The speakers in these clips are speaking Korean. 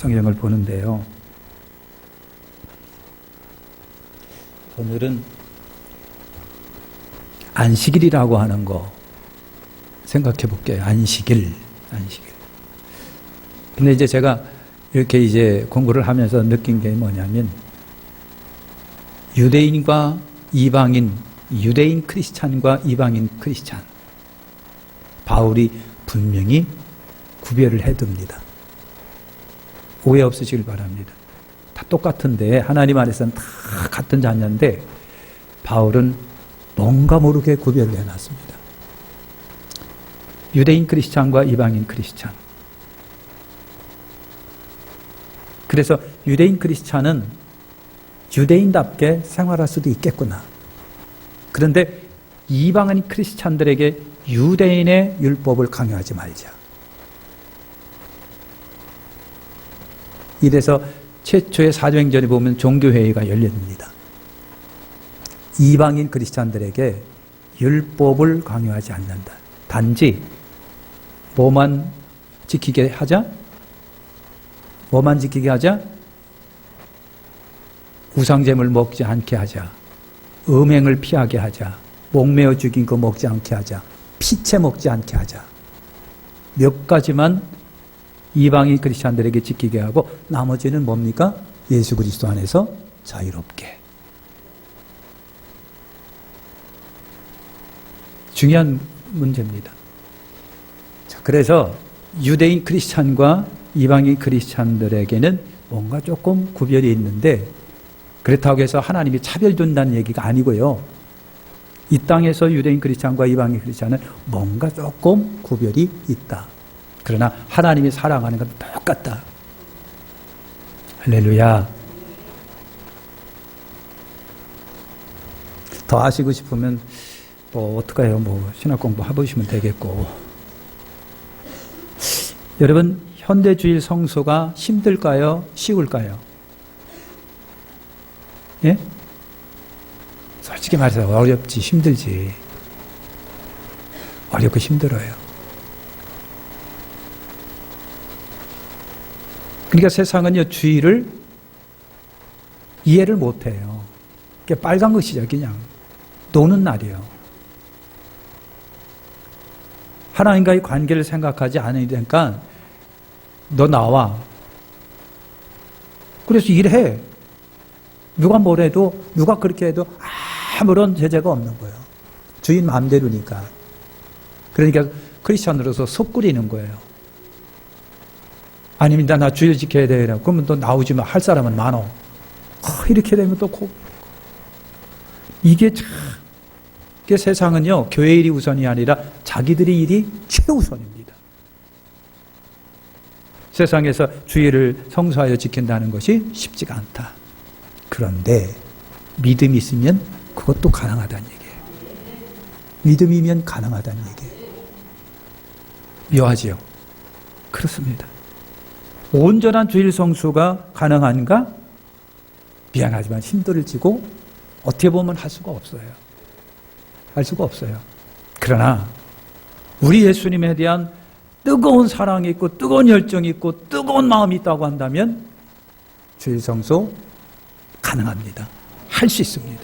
성경을 보는데요. 오늘은 안식일이라고 하는 거 생각해 볼게요. 안식일. 근데 이제 제가 이렇게 이제 공부를 하면서 느낀 게 뭐냐면, 유대인과 이방인, 유대인 크리스찬과 이방인 크리스찬, 바울이 분명히 구별을 해둡니다. 오해 없으시길 바랍니다. 다 똑같은데, 하나님 안에서는 다 같은 자녀인데 바울은 뭔가 모르게 구별을 해놨습니다. 유대인 크리스찬과 이방인 크리스찬. 그래서 유대인 크리스찬은 유대인답게 생활할 수도 있겠구나. 그런데 이방인 크리스찬들에게 유대인의 율법을 강요하지 말자. 이래서 최초의 사도행전에 보면 종교회의가 열립니다. 이방인 크리스찬들에게 율법을 강요하지 않는다. 단지 뭐만 지키게 하자? 뭐만 지키게 하자? 우상제물 먹지 않게 하자. 음행을 피하게 하자. 목매어 죽인 거 먹지 않게 하자. 피채 먹지 않게 하자. 몇 가지만 이방인 크리스찬들에게 지키게 하고 나머지는 뭡니까? 예수 그리스도 안에서 자유롭게. 중요한 문제입니다. 자, 그래서 유대인 크리스찬과 이방인 크리스찬들에게는 뭔가 조금 구별이 있는데, 그렇다고 해서 하나님이 차별둔다는 얘기가 아니고요. 이 땅에서 유대인 크리스찬과 이방인 크리스찬은 뭔가 조금 구별이 있다. 그러나 하나님이 사랑하는 건 똑같다. 할렐루야. 더 아시고 싶으면 어떡해요? 신학 공부 해보시면 되겠고. 여러분, 현대주일 성소가 힘들까요? 쉬울까요? 예? 솔직히 말해서 어렵지, 힘들지. 어렵고 힘들어요. 그러니까 세상은요, 주의를 이해를 못해요. 그게 빨간 것이죠, 그냥. 노는 날이에요. 하나님과의 관계를 생각하지 않으니까 너 나와. 그래서 일해. 누가 뭐래도, 누가 그렇게 해도 아무런 제재가 없는 거예요. 주인 마음대로니까. 그러니까 크리스천으로서 속 끓이는 거예요. 아닙니다. 나 주일 지켜야 돼요. 그러면 또 나오지만 할 사람은 많어. 이렇게 되면 또 이게 참, 이게 세상은요, 교회 일이 우선이 아니라 자기들의 일이 최우선입니다. 세상에서 주일을 성수하여 지킨다는 것이 쉽지가 않다. 그런데 믿음이 있으면 그것도 가능하다는 얘기예요. 믿음이면 가능하다는 얘기예요. 묘하지요? 그렇습니다. 온전한 주일 성수가 가능한가? 미안하지만 힘들지고 어떻게 보면 할 수가 없어요. 할 수가 없어요. 그러나 우리 예수님에 대한 뜨거운 사랑이 있고 뜨거운 열정이 있고 뜨거운 마음이 있다고 한다면 주일 성수 가능합니다. 할 수 있습니다.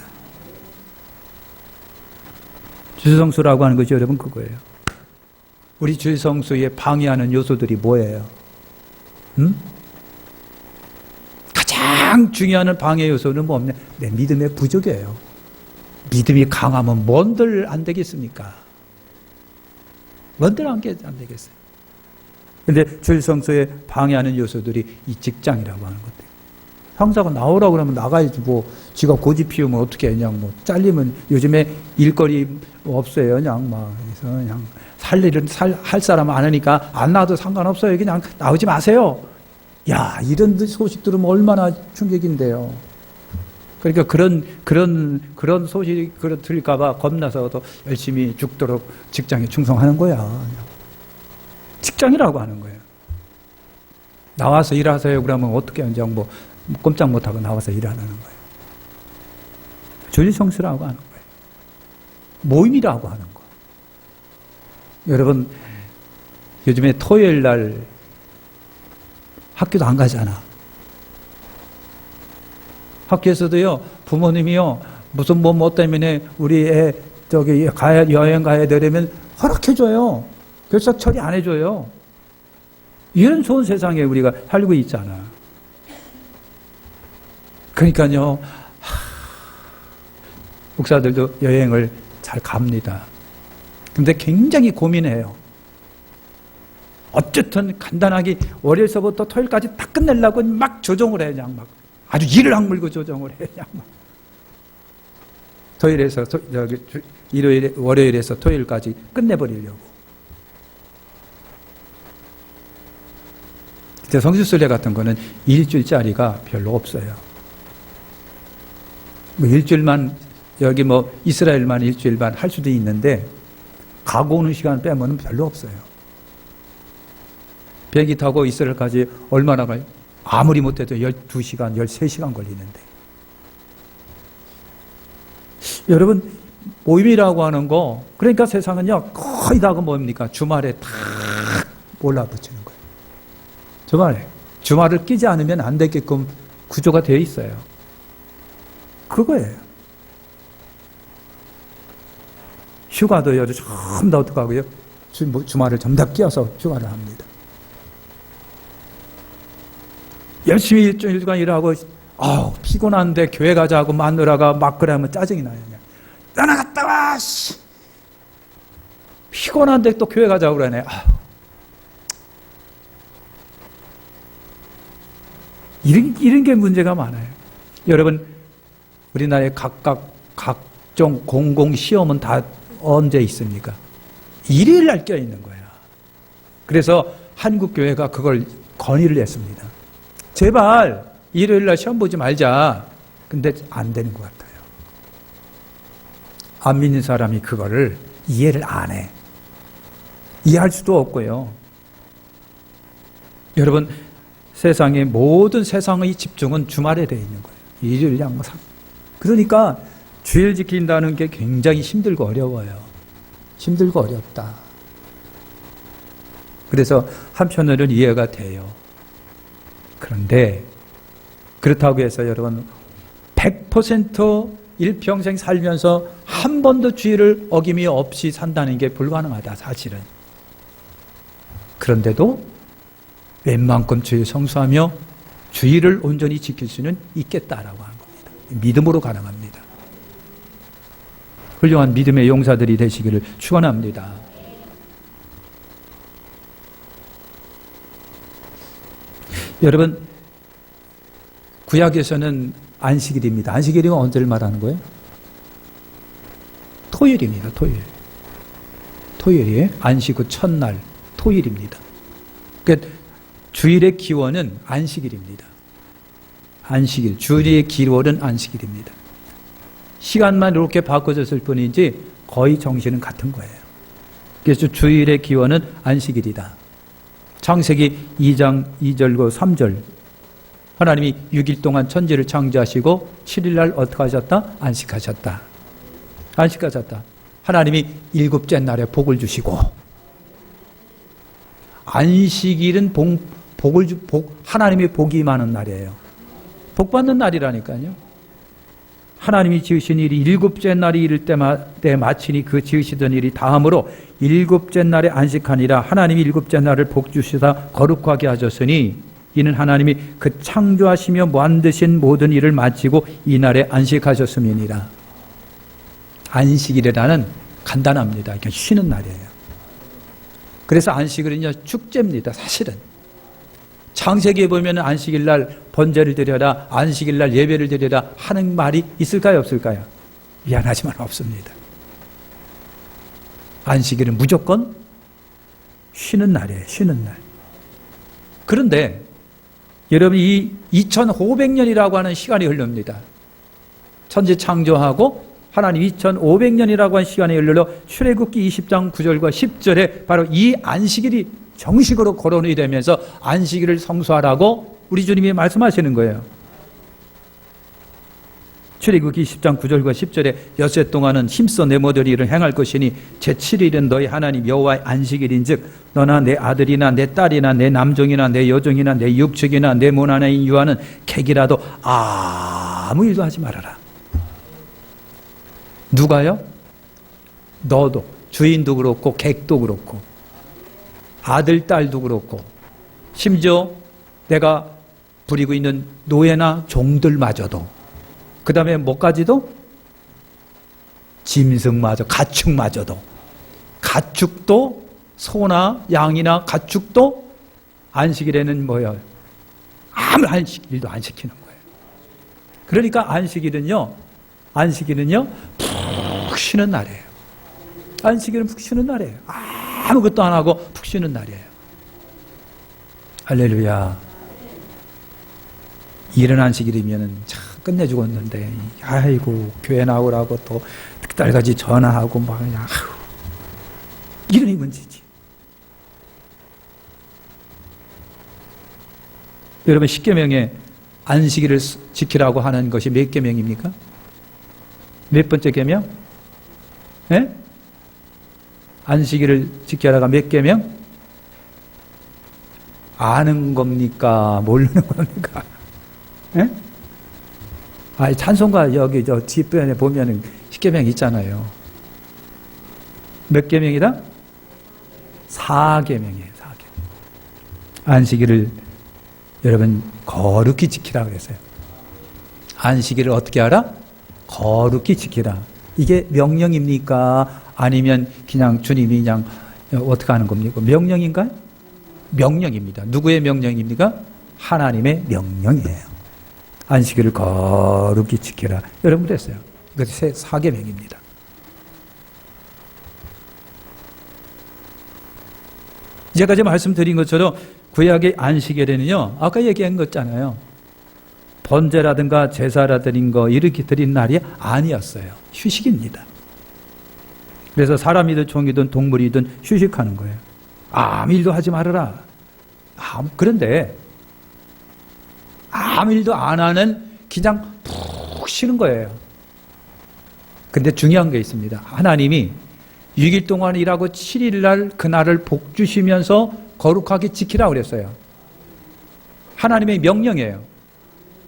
주일 성수라고 하는 것이 여러분 그거예요. 우리 주일 성수에 방해하는 요소들이 뭐예요? 가장 중요한 방해 요소는 뭐냐? 내 믿음의 부족이에요. 믿음이 강하면 뭔들 안 되겠습니까? 뭔들 안 되겠어요. 그런데 주일 성수에 방해하는 요소들이 이 직장이라고 하는 것들. 상사가 나오라고 그러면 나가야지 지가 고집 피우면 어떻게 해. 그냥 잘리면 요즘에 일거리 없어요. 그냥 살 일은 할 사람 안 하니까 안 나와도 상관없어요. 그냥 나오지 마세요. 야, 이런 소식 들으면 얼마나 충격인데요. 그러니까 그런 소식이 들릴까봐 겁나서 더 열심히 죽도록 직장에 충성하는 거야. 직장이라고 하는 거예요. 나와서 일하세요. 그러면 어떻게 이제 꼼짝 못하고 나와서 일하는 거예요. 주일 성수라고 하는 거예요. 모임이라고 하는 거예요. 여러분, 요즘에 토요일 날 학교도 안 가잖아. 학교에서도요, 부모님이요, 무슨 뭐 때문에 우리 애 여행 가야 되려면 허락해줘요. 결석 처리 안 해줘요. 이런 좋은 세상에 우리가 살고 있잖아. 그러니까요, 목사들도 여행을 잘 갑니다. 근데 굉장히 고민해요. 어쨌든 간단하게 월요일서부터 토요일까지 다 끝내려고 막 조정을 해. 그냥 막 아주 이를 악물고 조정을 해. 그냥 막. 월요일에서 토요일까지 끝내버리려고. 근데 성지순례 같은 거는 일주일짜리가 별로 없어요. 뭐 일주일만, 여기 뭐 이스라엘만 일주일만 할 수도 있는데, 가고 오는 시간 빼면 별로 없어요. 비행기 타고 이스라엘까지 얼마나 가요? 아무리 못해도 12시간, 13시간 걸리는데. 여러분, 모임이라고 하는 거, 그러니까 세상은요, 거의 다가 뭡니까? 주말에 탁 몰라붙이는 거예요. 주말을 끼지 않으면 안 되게끔 구조가 되어 있어요. 그거예요. 휴가도 요즘 전부 다 어떡하고요? 주말을 전부 다 끼워서 휴가를 합니다. 열심히 일주일간 일하고, 피곤한데 교회 가자고 마누라가 막 그러면 짜증이 나요. 그냥. 떠나갔다 와! 씨. 피곤한데 또 교회 가자고 그러네. 이런 게 문제가 많아요. 여러분, 우리나라의 각종 공공시험은 다 언제 있습니까? 일요일 날 껴있는 거야. 그래서 한국교회가 그걸 건의를 했습니다. 제발 일요일 날 시험 보지 말자. 근데 안 되는 것 같아요. 안 믿는 사람이 그거를 이해를 안 해. 이해할 수도 없고요. 여러분, 세상의 모든 세상의 집중은 주말에 되어 있는 거예요. 일요일 양상. 그러니까 주일 지킨다는 게 굉장히 힘들고 어려워요. 힘들고 어렵다. 그래서 한편으로는 이해가 돼요. 그런데 그렇다고 해서 여러분 100% 일평생 살면서 한 번도 주일을 어김이 없이 산다는 게 불가능하다, 사실은. 그런데도 웬만큼 주일 성수하며 주일을 온전히 지킬 수는 있겠다라고 하는 겁니다. 믿음으로 가능합니다. 훌륭한 믿음의 용사들이 되시기를 축원합니다. 여러분, 구약에서는 안식일입니다. 안식일이면 언제를 말하는 거예요? 토요일입니다. 토요일이 안식 후 첫날 토요일입니다. 그러니까 주일의 기원은 안식일입니다. 안식일, 주일의 기원은 안식일입니다. 시간만 이렇게 바꿔졌을 뿐이지 거의 정신은 같은 거예요. 그래서 주일의 기원은 안식일이다. 창세기 2장 2절과 3절, 하나님이 6일 동안 천지를 창조하시고 7일 날 어떻게 하셨다? 안식하셨다. 하나님이 7째 날에 복을 주시고, 안식일은 하나님의 복이 많은 날이에요. 복 받는 날이라니까요. 하나님이 지으신 일이 7째 날이 이를 때 마치니 그 지으시던 일이 다함으로 7째 날에 안식하니라. 하나님이 7째 날을 복 주시사 거룩하게 하셨으니 이는 하나님이 그 창조하시며 만드신 모든 일을 마치고 이 날에 안식하셨음이니라. 안식일이라는 간단합니다. 그냥 쉬는 날이에요. 그래서 안식일은요, 축제입니다. 사실은 창세기에 보면 안식일 날 번제를 드려라, 안식일 날 예배를 드려라 하는 말이 있을까요, 없을까요? 미안하지만 없습니다. 안식일은 무조건 쉬는 날이에요. 쉬는 날. 그런데 여러분, 이 2500년이라고 하는 시간이 흐릅니다. 천지 창조하고 하나님 2500년이라고 하는 시간이 흘러 출애굽기 20장 9절과 10절에 바로 이 안식일이 정식으로 거론이 되면서 안식일을 성수하라고 우리 주님이 말씀하시는 거예요. 출애굽기 10장 9절과 10절에 엿새 동안은 힘써 내 모든 일을 행할 것이니 제7일은 너희 하나님 여호와의 안식일인즉 너나 내 아들이나 내 딸이나 내 남종이나 내 여종이나 내 육축이나 내 몸 하나인 유아는 객이라도 아무 일도 하지 말아라. 누가요? 너도, 주인도 그렇고 객도 그렇고 아들, 딸도 그렇고 심지어 내가 부리고 있는 노예나 종들마저도, 그 다음에 뭐까지도? 짐승마저, 가축마저도, 가축도, 소나 양이나 가축도 안식일에는 뭐예요? 아무 일도 안 시키는 거예요. 그러니까 안식일은요 푹 쉬는 날이에요. 안식일은 푹 쉬는 날이에요. 아무것도 안 하고 푹 쉬는 날이에요. 할렐루야. 이런 안식일이면은 참 끝내 죽었는데, 아이고 교회 나오라고 또 딸같이 전화하고 막 그냥 이러니 문제지. 여러분, 십계명에 안식일을 지키라고 하는 것이 몇 계명입니까? 몇 번째 계명? 네? 안식일을 지켜라가 몇 계명? 아는 겁니까? 모르는 겁니까? 네? 찬송가 여기 저 뒷편에 보면은 십계명 있잖아요. 몇 계명이다? 4계명이에요. 4계명. 안식일을 여러분 거룩히 지키라 그랬어요. 안식일을 어떻게 하라? 거룩히 지키라. 이게 명령입니까? 아니면 그냥 주님이 그냥 어떻게 하는 겁니까? 명령인가요? 명령입니다. 누구의 명령입니까? 하나님의 명령이에요. 안식일을 거룩히 지키라. 여러분 됐어요. 이것이 4계명입니다. 이제까지 말씀드린 것처럼 구약의 안식일에는요, 아까 얘기한 거 있잖아요. 번제라든가 제사라든가 이렇게 드린 날이 아니었어요. 휴식입니다. 그래서 사람이든 종이든 동물이든 휴식하는 거예요. 아무 일도 하지 말아라. 그런데 아무 일도 안 하는 그냥 푹 쉬는 거예요. 근데 중요한 게 있습니다. 하나님이 6일 동안 일하고 7일 날 그날을 복 주시면서 거룩하게 지키라고 그랬어요. 하나님의 명령이에요.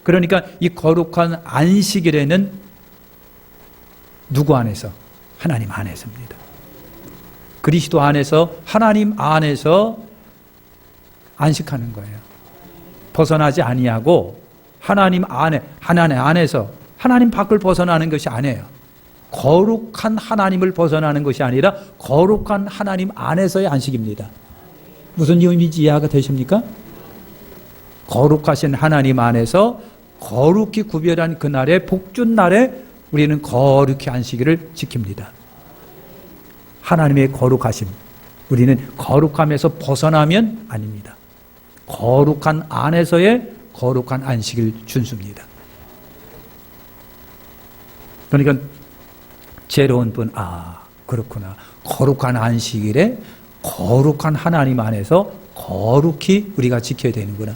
그러니까 이 거룩한 안식일에는 누구 안에서? 하나님 안에서입니다. 그리스도 안에서, 하나님 안에서 안식하는 거예요. 벗어나지 아니하고 하나님 안에, 하나님 안에서, 하나님 밖을 벗어나는 것이 아니에요. 거룩한 하나님을 벗어나는 것이 아니라 거룩한 하나님 안에서의 안식입니다. 무슨 의미인지 이해가 되십니까? 거룩하신 하나님 안에서 거룩히 구별한 그날의 복준 날에 우리는 거룩히 안식일을 지킵니다. 하나님의 거룩하심, 우리는 거룩함에서 벗어나면 아닙니다. 거룩한 안에서의 거룩한 안식일 준수입니다. 그러니까 죄로운 분, 그렇구나. 거룩한 안식일에 거룩한 하나님 안에서 거룩히 우리가 지켜야 되는구나.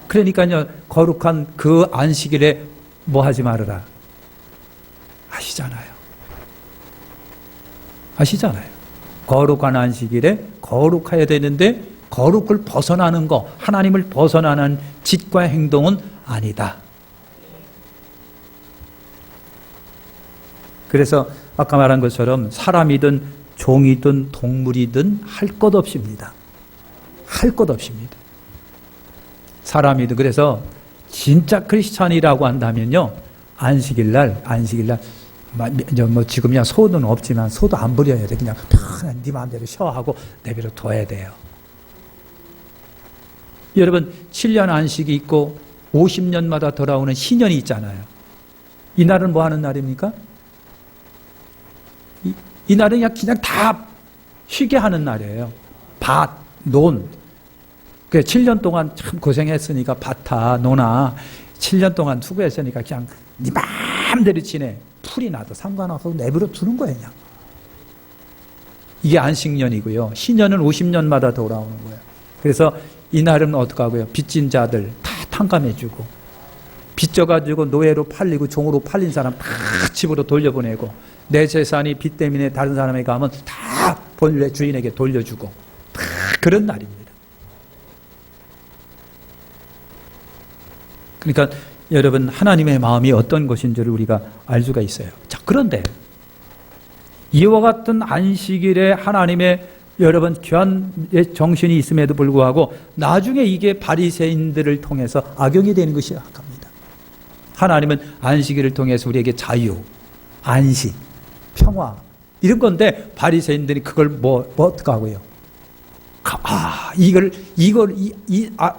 그러니까요, 거룩한 그 안식일에 뭐 하지 말아라. 아시잖아요. 거룩한 안식일에 거룩해야 되는데 거룩을 벗어나는 거, 하나님을 벗어나는 짓과 행동은 아니다. 그래서 아까 말한 것처럼 사람이든 종이든 동물이든 할 것 없습니다. 할 것 없습니다. 사람이든, 그래서 진짜 크리스찬이라고 한다면요, 안식일날 뭐 지금이야 소는 없지만 소도 안 부려야 돼. 그냥 편한 네 마음대로 쉬어하고 내버려 둬야 돼요. 여러분, 7년 안식이 있고 50년마다 돌아오는 신년이 있잖아요. 이 날은 뭐 하는 날입니까? 이 날은 그냥 다 쉬게 하는 날이에요. 밭, 논. 그 7년 동안 참 고생했으니까 밭아, 논아. 7년 동안 수고했으니까 그냥 네 마음대로 지내. 풀이 나도 상관없어 내버려 두는 거예요, 그냥. 이게 안식년이고요. 신년은 50년마다 돌아오는 거예요. 그래서 이날은 어떻게 하고요? 빚진 자들 다 탕감해주고, 빚져가지고 노예로 팔리고 종으로 팔린 사람 다 집으로 돌려보내고, 내 재산이 빚 때문에 다른 사람에게 가면 다 본래 주인에게 돌려주고, 다 그런 날입니다. 그러니까 여러분, 하나님의 마음이 어떤 것인지를 우리가 알 수가 있어요. 자, 그런데 이와 같은 안식일에 하나님의 여러분 귀한 정신이 있음에도 불구하고 나중에 이게 바리새인들을 통해서 악용이 되는 것이 합니다. 하나님은 안식일을 통해서 우리에게 자유, 안식, 평화 이런 건데 바리새인들이 그걸 어떻게 하고요?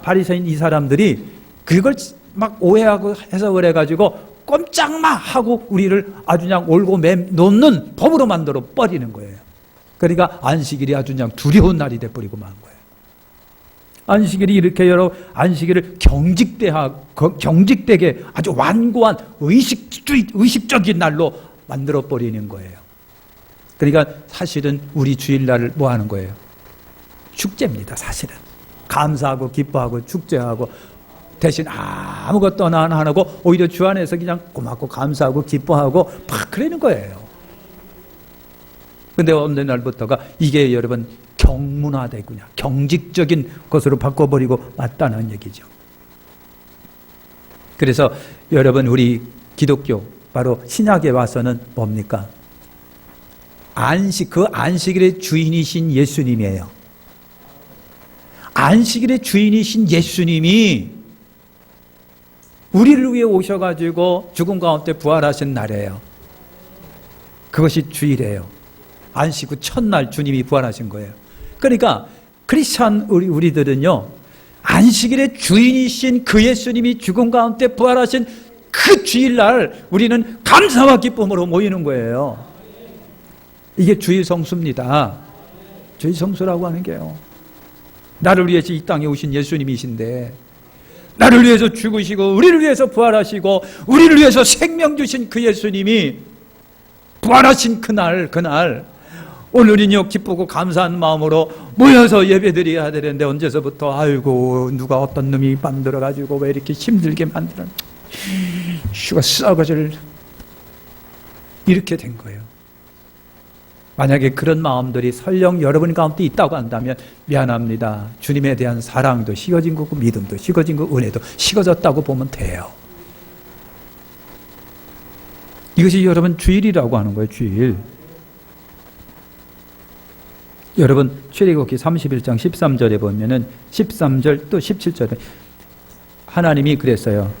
바리새인 이 사람들이 그걸 막 오해하고 해석을 해가지고 꼼짝마 하고 우리를 아주 그냥 올고 놓는 법으로 만들어 버리는 거예요. 그러니까 안식일이 아주 그냥 두려운 날이 돼버리고 만 거예요. 안식일이 이렇게 안식일을 경직되게 아주 완고한 의식적인 날로 만들어 버리는 거예요. 그러니까 사실은 우리 주일날을 뭐 하는 거예요? 축제입니다. 사실은 감사하고 기뻐하고 축제하고, 대신 아무것도 안 하고 오히려 주 안에서 그냥 고맙고 감사하고 기뻐하고 막 그러는 거예요. 근데 어느 날부터가 이게 여러분 경문화되군요. 경직적인 것으로 바꿔버리고 맞다는 얘기죠. 그래서 여러분, 우리 기독교 바로 신약에 와서는 뭡니까? 그 안식일의 주인이신 예수님이에요. 안식일의 주인이신 예수님이 우리를 위해 오셔가지고 죽음 가운데 부활하신 날이에요. 그것이 주일이에요. 안식 후 첫날 주님이 부활하신 거예요. 그러니까 크리스찬 우리들은요, 안식일의 주인이신 그 예수님이 죽음 가운데 부활하신 그 주일날 우리는 감사와 기쁨으로 모이는 거예요. 이게 주일 성수입니다. 주일 성수라고 하는 게요, 나를 위해서 이 땅에 오신 예수님이신데, 나를 위해서 죽으시고 우리를 위해서 부활하시고 우리를 위해서 생명 주신 그 예수님이 부활하신 그날 오늘은요 기쁘고 감사한 마음으로 모여서 예배드려야 되는데, 언제서부터 아이고 누가 어떤 놈이 만들어가지고 왜 이렇게 힘들게 만들어 슈가 썩어질 이렇게 된 거예요. 만약에 그런 마음들이 설령 여러분 가운데 있다고 한다면 미안합니다. 주님에 대한 사랑도 식어진 거고 믿음도 식어진 거고 은혜도 식어졌다고 보면 돼요. 이것이 여러분 주일이라고 하는 거예요. 주일. 여러분 출애굽기 31장 13절에 보면은 13절 또 17절에 하나님이 그랬어요.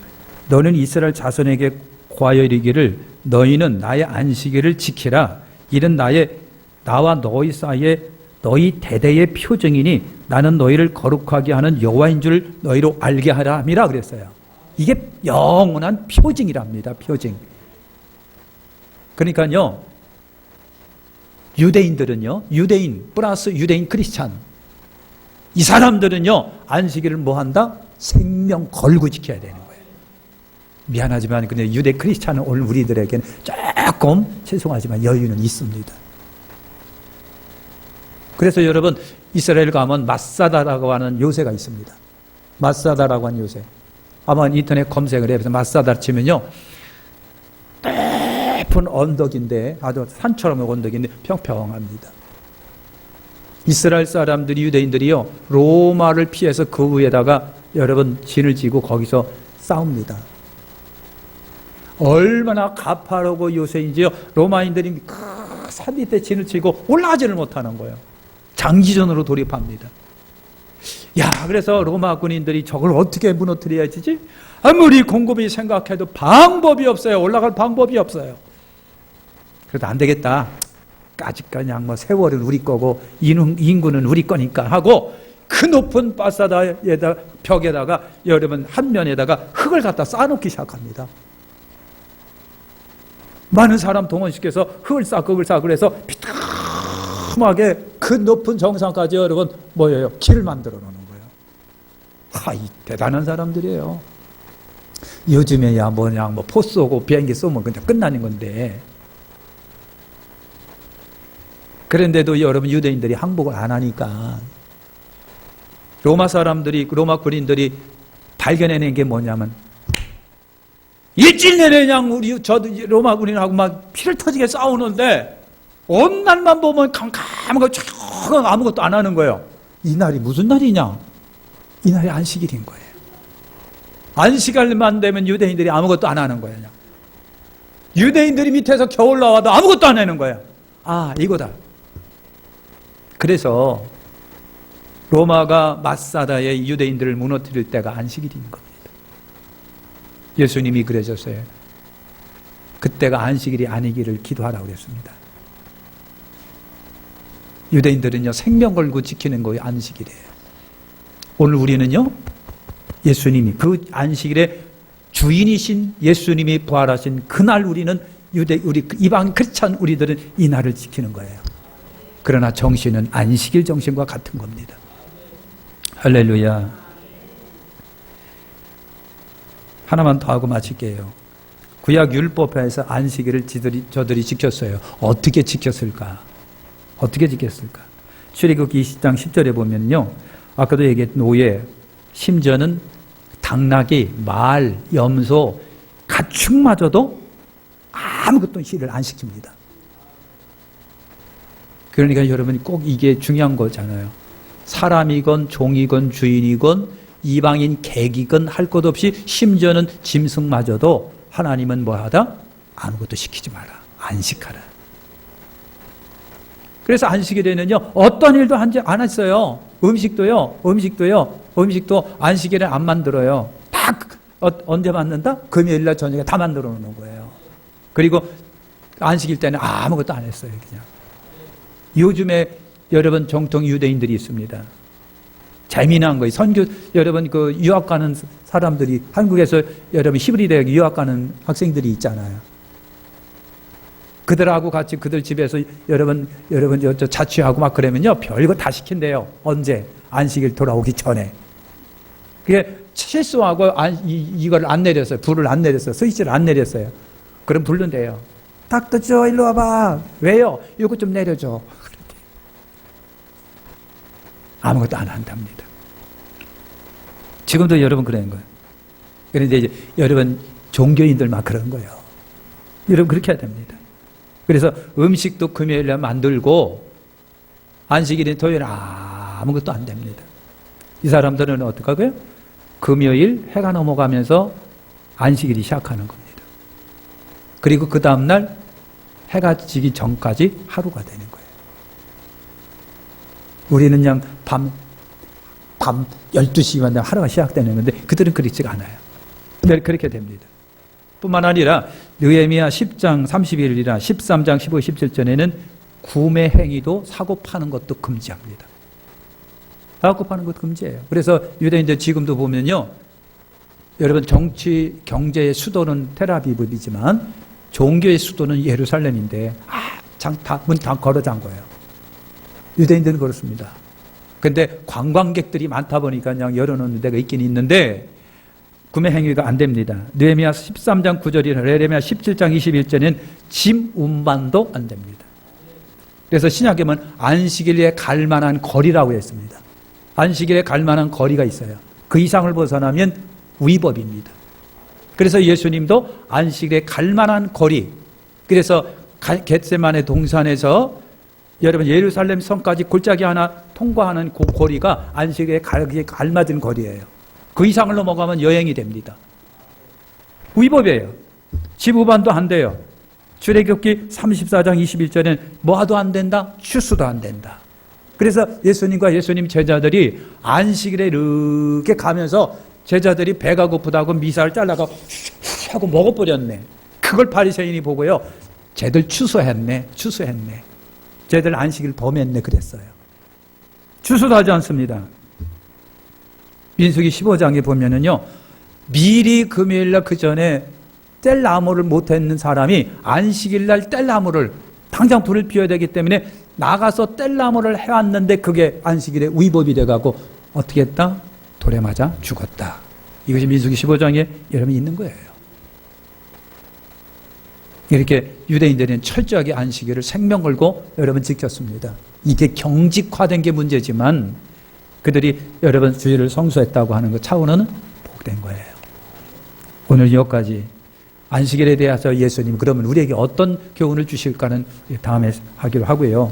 너는 이스라엘 자손에게 고하여 이르기를 너희는 나의 안식일을 지키라. 이는 나와 너희 사이에 너희 대대의 표징이니 나는 너희를 거룩하게 하는 여호와인 줄 너희로 알게 하라 함이라 그랬어요. 이게 영원한 표징이랍니다. 표징. 그러니까요, 유대인들은요, 유대인 플러스 유대인 크리스찬, 이 사람들은요 안식일을 뭐 한다? 생명 걸고 지켜야 되는 거예요. 미안하지만 근데 유대 크리스찬은 오늘 우리들에게는 조금 죄송하지만 여유는 있습니다. 그래서 여러분 이스라엘 가면 마사다라고 하는 요새가 있습니다. 마사다라고 하는 요새, 아마 인터넷 검색을 해서 마사다 치면요 높은 언덕인데, 아주 산처럼 언덕인데 평평합니다. 이스라엘 사람들이, 유대인들이요 로마를 피해서 그 위에다가 여러분 진을 지고 거기서 싸웁니다. 얼마나 가파르고 요새인지요, 로마인들이 그 산 밑에 진을 치고 올라가지를 못하는 거예요. 장기전으로 돌입합니다. 야, 그래서 로마 군인들이 저걸 어떻게 무너뜨려야지? 아무리 곰곰이 생각해도 방법이 없어요. 올라갈 방법이 없어요. 그래도 안 되겠다. 아직 그냥 뭐 세월은 우리 거고 인구는 우리 거니까 하고 그 높은 바사다에다 벽에다가 여러분 한 면에다가 흙을 갖다 쌓아놓기 시작합니다. 많은 사람 동원시켜서 흙을 쌓고 그래서 비참하게 그 높은 정상까지 여러분 뭐예요? 길을 만들어 놓는 거예요. 이 대단한 사람들이에요. 요즘에야 뭐냐 포 쏘고 비행기 쏘면 그냥 끝나는 건데, 그런데도 여러분 유대인들이 항복을 안 하니까 로마 사람들이, 로마 군인들이 발견해낸 게 뭐냐면 일주일 내내 그냥 저도 로마 군인하고 막 피를 터지게 싸우는데 어느 날만 보면 캄캄하고 조금 아무것도 안 하는 거예요. 이 날이 무슨 날이냐? 이 날이 안식일인 거예요. 안식일만 되면 유대인들이 아무것도 안 하는 거예요. 유대인들이 밑에서 겨울 나와도 아무것도 안 하는 거예요. 아, 이거다. 그래서 로마가 마사다의 유대인들을 무너뜨릴 때가 안식일인 겁니다. 예수님이 그러셨어요. 그때가 안식일이 아니기를 기도하라고 그랬습니다. 유대인들은요, 생명 걸고 지키는 거예요. 안식일이에요. 오늘 우리는요, 예수님이 그 안식일의 주인이신 예수님이 부활하신 그날 우리 이방 크리스찬 우리들은 이 날을 지키는 거예요. 그러나 정신은 안식일 정신과 같은 겁니다. 할렐루야. 하나만 더 하고 마칠게요. 구약 율법에서 안식일을 저들이 지켰어요. 어떻게 지켰을까? 어떻게 지켰을까? 출애굽기 20장 10절에 보면요, 아까도 얘기했던 노예, 심지어는 당나귀, 말, 염소, 가축마저도 아무것도 일을 안 시킵니다. 그러니까 여러분이 꼭 이게 중요한 거잖아요. 사람이건 종이건 주인이건 이방인 객이건 할 것 없이 심지어는 짐승마저도 하나님은 뭐하다? 아무것도 시키지 마라. 안식하라. 그래서 안식일에는요, 어떤 일도 안 했어요. 음식도 안식일에 안 만들어요. 다 언제 만든다? 금요일날 저녁에 다 만들어 놓는 거예요. 그리고 안식일 때는 아무것도 안 했어요. 그냥. 요즘에 여러분 정통 유대인들이 있습니다. 재미난 거예요. 여러분 그 유학 가는 사람들이 한국에서 여러분 히브리 대학 유학 가는 학생들이 있잖아요. 그들하고 같이 그들 집에서 여러분 저 자취하고 막 그러면요, 별거 다 시킨대요. 언제? 안식일 돌아오기 전에. 그게 실수하고 이걸 안 내렸어요. 불을 안 내렸어요. 스위치를 안 내렸어요. 그럼 부른대요. 닥터 조 일로 와봐. 왜요? 이거 좀 내려줘. 아무것도 안 한답니다. 지금도 여러분 그러는 거예요. 그런데 이제 여러분 종교인들 막 그러는 거예요. 여러분 그렇게 해야 됩니다. 그래서 음식도 금요일에 만들고 안식일인 토요일 아무것도 안 됩니다. 이 사람들은 어떻게 하고요? 금요일 해가 넘어가면서 안식일이 시작하는 겁니다. 그리고 그 다음날 해가 지기 전까지 하루가 되는 거예요. 우리는 그냥 밤 12시만 되면 하루가 시작되는 건데 그들은 그렇지가 않아요. 그렇게 됩니다. 뿐만 아니라 느헤미야 10장 31일이나 13장 15, 17절에는 구매 행위도 사고 파는 것도 금지합니다. 사고 파는 것도 금지예요. 그래서 유대인들 지금도 보면요, 여러분 정치 경제의 수도는 텔아비브이지만 종교의 수도는 예루살렘인데 문 다 걸어 잠 거예요. 유대인들은 그렇습니다. 근데 관광객들이 많다 보니까 그냥 열어놓는 데가 있긴 있는데 구매 행위가 안 됩니다. 느헤미야 13장 9절이나 예레미야 17장 21절에는 짐 운반도 안 됩니다. 그래서 신약에 보면 안식일에 갈 만한 거리라고 했습니다. 안식일에 갈 만한 거리가 있어요. 그 이상을 벗어나면 위법입니다. 그래서 예수님도 안식일에 갈 만한 거리, 그래서 겟세마네 동산에서 여러분 예루살렘 성까지 골짜기 하나 통과하는 그 거리가 안식일에 가기에 알맞은 거리예요. 그 이상을 넘어가면 여행이 됩니다. 위법이에요. 지부반도 안 돼요. 출애굽기 34장 21절에는 뭐도 안 된다? 추수도 안 된다. 그래서 예수님과 예수님 제자들이 안식일에 이렇게 가면서 제자들이 배가 고프다고 미사를 잘라가 하고 먹어버렸네. 그걸 바리새인이 보고요, 쟤들 추수했네. 쟤들 안식일 범했네 그랬어요. 추수도 하지 않습니다. 민수기 15장에 보면은요, 미리 금요일날 그 전에 뗄나무를 못했는 사람이 안식일날 뗄나무를 당장 불을 피워야 되기 때문에 나가서 뗄나무를 해왔는데 그게 안식일에 위법이 돼가고 어떻게 했다? 돌에 맞아 죽었다. 이것이 민수기 15장에 여러분 있는 거예요. 이렇게 유대인들은 철저하게 안식일을 생명 걸고 여러분 지켰습니다. 이게 경직화된 게 문제지만 그들이 여러분 주일을 성수했다고 하는 그 차원은 복된 거예요. 오늘 여기까지 안식일에 대해서 예수님 그러면 우리에게 어떤 교훈을 주실까는 다음에 하기로 하고요.